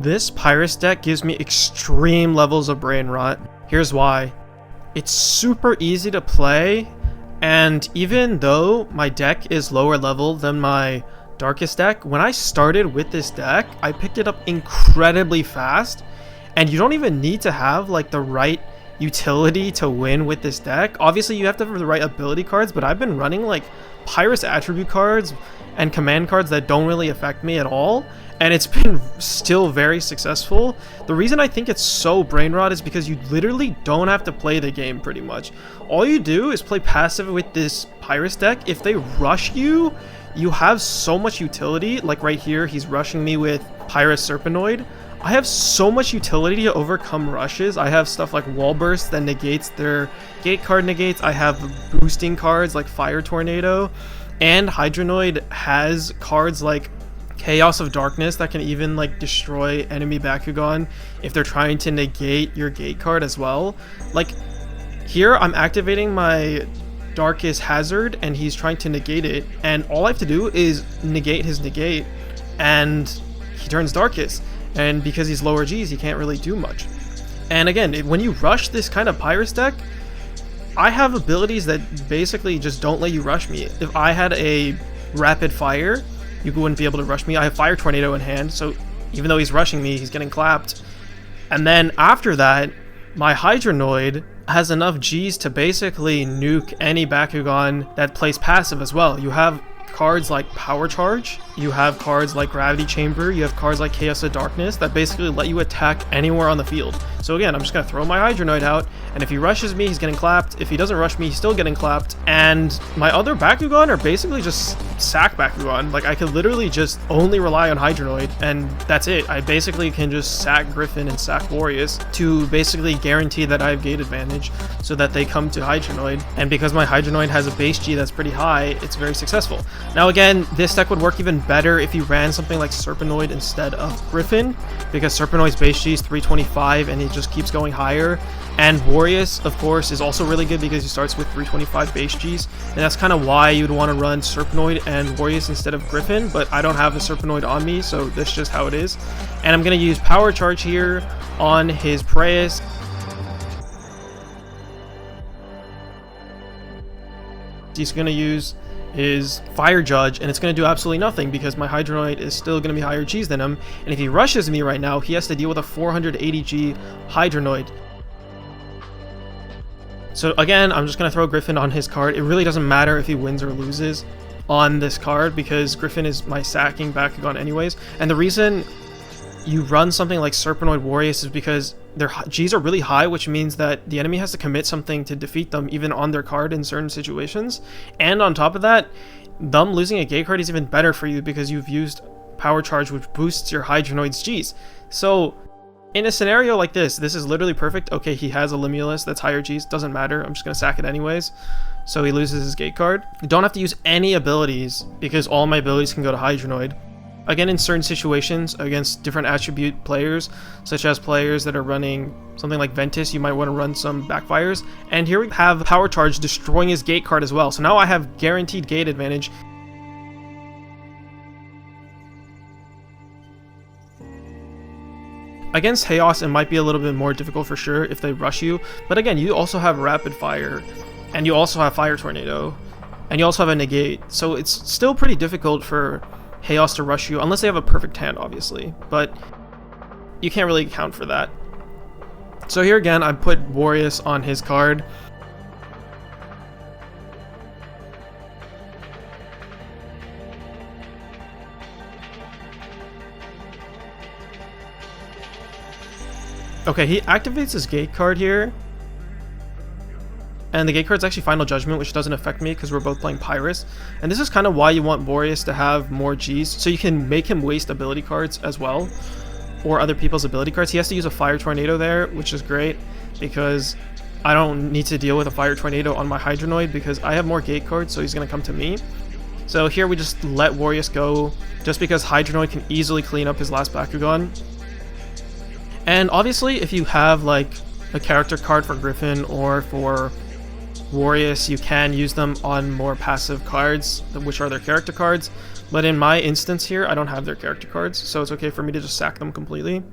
This Pyrus deck gives me extreme levels of brain rot. Here's why. It's super easy to play, and even though my deck is lower level than my darkest deck, when I started with this deck, I picked it up incredibly fast, and you don't even need to have like the right utility to win with this deck. Obviously you have to have the right ability cards, but I've been running like Pyrus attribute cards and command cards that don't really affect me at all, and it's been still very successful. The reason I think it's so brain rot is because you literally don't have to play the game pretty much. All you do is play passive with this Pyrus deck. If they rush you, you have so much utility. Like right here, he's rushing me with Pyrus Serpenoid. I have so much utility to overcome rushes. I have stuff like Wall Burst that negates their gate card negates. I have boosting cards like Fire Tornado, and Hydronoid has cards like Chaos of Darkness that can even like destroy enemy Bakugan if they're trying to negate your gate card as well. Like here I'm activating my Darkest Hazard and he's trying to negate it, and all I have to do is negate his negate and he turns Darkest. And because he's lower Gs, he can't really do much. And again, when you rush this kind of Pyrus deck, I have abilities that basically just don't let you rush me. If I had a Rapid Fire, you wouldn't be able to rush me. I have Fire Tornado in hand, so even though he's rushing me, he's getting clapped. And then after that, my Hydronoid has enough Gs to basically nuke any Bakugan that plays passive as well. You have cards like Power Charge, you have cards like Gravity Chamber, you have cards like Chaos of Darkness that basically let you attack anywhere on the field. So again, I'm just going to throw my Hydronoid out, and if he rushes me, he's getting clapped. If he doesn't rush me, he's still getting clapped. And my other Bakugan are basically just sack Bakugan. Like, I could literally just only rely on Hydronoid, and that's it. I basically can just sack Griffin and sack Warriors to basically guarantee that I have gate advantage so that they come to Hydronoid. And because my Hydronoid has a base G that's pretty high, it's very successful. Now again, this deck would work even better if you ran something like Serpenoid instead of Griffin, because Serpenoid's base G is 325 and it just keeps going higher. And Warriors, of course, is also really good because he starts with 325 base Gs, and that's kind of why you'd want to run Serpenoid and Warriors instead of Griffin, but I don't have a Serpenoid on me, so that's just how it is. And I'm going to use Power Charge here on his Pyrus. He's going to use his Fire Judge, and it's going to do absolutely nothing because my Hydronoid is still going to be higher Gs than him, and if he rushes me right now, he has to deal with a 480G Hydronoid. So again, I'm just going to throw Griffin on his card. It really doesn't matter if he wins or loses on this card because Griffin is my sacking Bakugan anyways, and the reason you run something like Serpenoid Warriors is because their Gs are really high, which means that the enemy has to commit something to defeat them, even on their card in certain situations. And on top of that, them losing a gate card is even better for you because you've used Power Charge, which boosts your Hydronoid's Gs. So in a scenario like this is literally perfect. Okay, he has a Limulus that's higher Gs, doesn't matter, I'm just going to sack it anyways. So he loses his gate card. You don't have to use any abilities because all my abilities can go to Hydronoid. Again, in certain situations against different attribute players, such as players that are running something like Ventus, you might want to run some backfires. And here we have Power Charge destroying his gate card as well. So now I have guaranteed gate advantage. Against Chaos, it might be a little bit more difficult for sure if they rush you. But again, you also have Rapid Fire, and you also have Fire Tornado, and you also have a negate. So it's still pretty difficult for Chaos to rush you, unless they have a perfect hand, obviously, but you can't really account for that. So here again, I put Warriors on his card. Okay, he activates his gate card here, and the gate card's actually Final Judgment, which doesn't affect me because we're both playing Pyrus. And this is kind of why you want Boreas to have more Gs, so you can make him waste ability cards as well, or other people's ability cards. He has to use a Fire Tornado there, which is great, because I don't need to deal with a Fire Tornado on my Hydronoid because I have more gate cards, so he's going to come to me. So here we just let Warriors go, just because Hydronoid can easily clean up his last Bakugan. And obviously, if you have like a character card for Griffin or for Warriors, you can use them on more passive cards, which are their character cards. But in my instance here, I don't have their character cards, so it's okay for me to just sack them completely.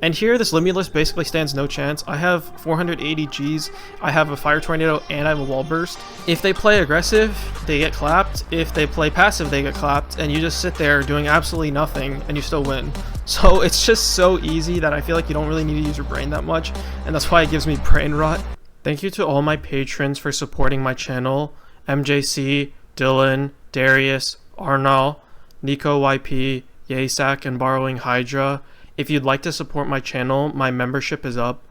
And here, this Limulus basically stands no chance. I have 480 Gs, I have a Fire Tornado, and I have a Wall Burst. If they play aggressive, they get clapped. If they play passive, they get clapped. And you just sit there doing absolutely nothing, and you still win. So it's just so easy that I feel like you don't really need to use your brain that much. And that's why it gives me brain rot. Thank you to all my patrons for supporting my channel. MJC, Dylan, Darius, Arnal, Nico YP, Yasak, and Borrowing Hydra. If you'd like to support my channel, my membership is up.